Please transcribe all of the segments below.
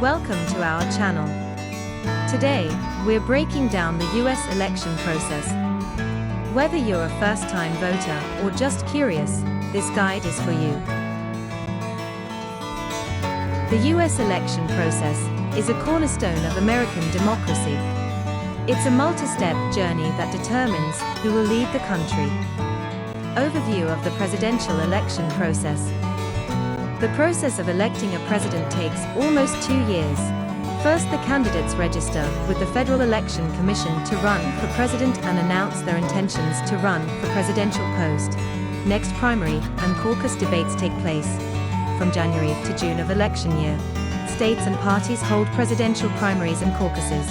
Welcome to our channel. Today, we're breaking down the US election process. Whether you're a first-time voter or just curious, this guide is for you. The US election process is a cornerstone of American democracy. It's a multi-step journey that determines who will lead the country. Overview of the presidential election process. The process of electing a president takes almost 2 years. First, the candidates register with the Federal Election Commission to run for president and announce their intentions to run for presidential post. Next, primary and caucus debates take place. From January to June of election year, states and parties hold presidential primaries and caucuses.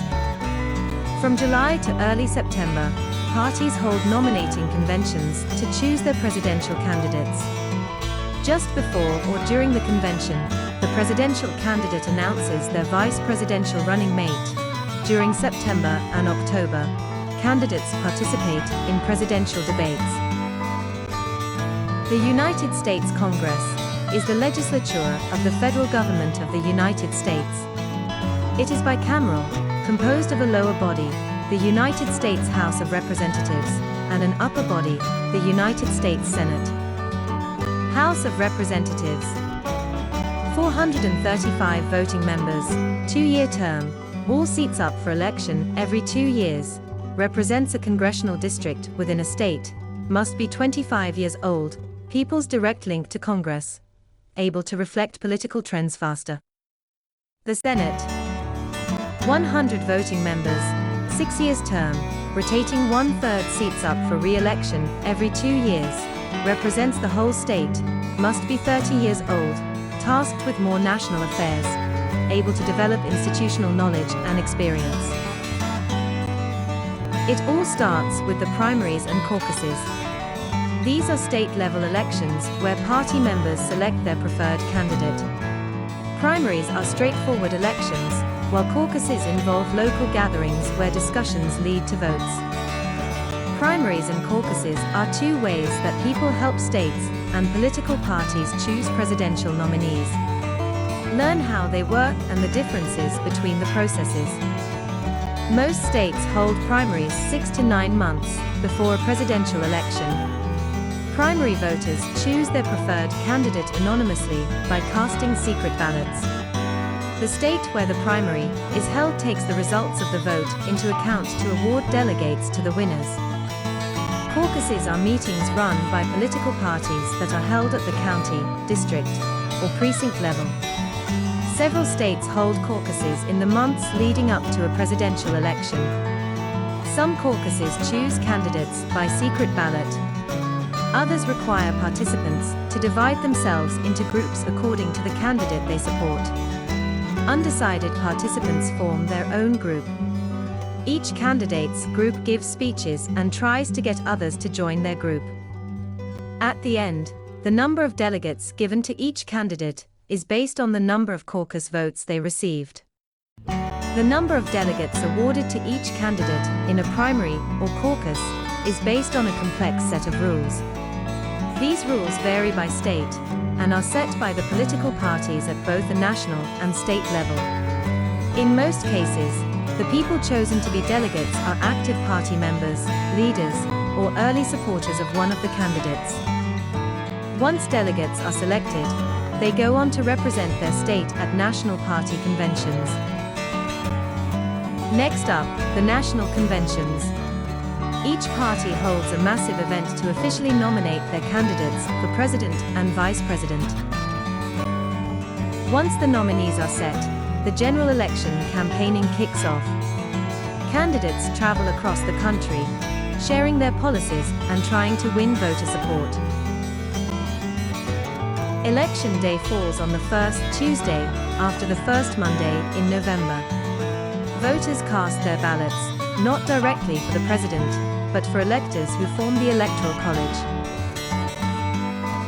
From July to early September, parties hold nominating conventions to choose their presidential candidates. Just before or during the convention, the presidential candidate announces their vice presidential running mate. During September and October, candidates participate in presidential debates. The United States Congress is the legislature of the federal government of the United States. It is bicameral, composed of a lower body, the United States House of Representatives, and an upper body, the United States Senate. House of Representatives. 435 voting members, 2-year term, all seats up for election every 2 years, represents a congressional district within a state, must be 25 years old, people's direct link to Congress, able to reflect political trends faster. The Senate. 100 voting members, 6 years term, rotating 1/3 seats up for re-election every 2 years, represents the whole state, must be 30 years old, tasked with more national affairs, able to develop institutional knowledge and experience. It all starts with the primaries and caucuses. These are state-level elections where party members select their preferred candidate. Primaries are straightforward elections, while caucuses involve local gatherings where discussions lead to votes. Primaries and caucuses are two ways that people help states and political parties choose presidential nominees. Learn how they work and the differences between the processes. Most states hold primaries 6 to 9 months before a presidential election. Primary voters choose their preferred candidate anonymously by casting secret ballots. The state where the primary is held takes the results of the vote into account to award delegates to the winners. Caucuses are meetings run by political parties that are held at the county, district, or precinct level. Several states hold caucuses in the months leading up to a presidential election. Some caucuses choose candidates by secret ballot. Others require participants to divide themselves into groups according to the candidate they support. Undecided participants form their own group. Each candidate's group gives speeches and tries to get others to join their group. At the end, the number of delegates given to each candidate is based on the number of caucus votes they received. The number of delegates awarded to each candidate in a primary or caucus is based on a complex set of rules. These rules vary by state and are set by the political parties at both the national and state level. In most cases, the people chosen to be delegates are active party members, leaders, or early supporters of one of the candidates. Once delegates are selected, they go on to represent their state at national party conventions. Next up, the national conventions. Each party holds a massive event to officially nominate their candidates for president and vice president. Once the nominees are set, the general election campaigning kicks off. Candidates travel across the country, sharing their policies and trying to win voter support. Election day falls on the first Tuesday after the first Monday in November. Voters cast their ballots, not directly for the president, but for electors who form the Electoral College.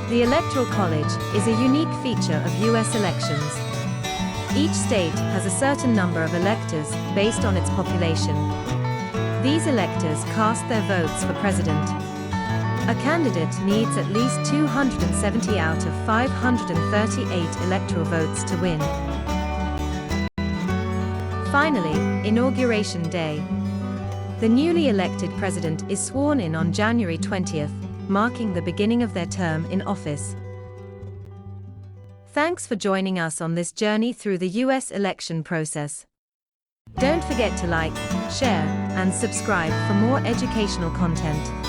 The Electoral College is a unique feature of US elections. Each state has a certain number of electors based on its population. These electors cast their votes for president. A candidate needs at least 270 out of 538 electoral votes to win. Finally, Inauguration Day. The newly elected president is sworn in on January 20th, marking the beginning of their term in office. Thanks for joining us on this journey through the US election process. Don't forget to like, share, and subscribe for more educational content.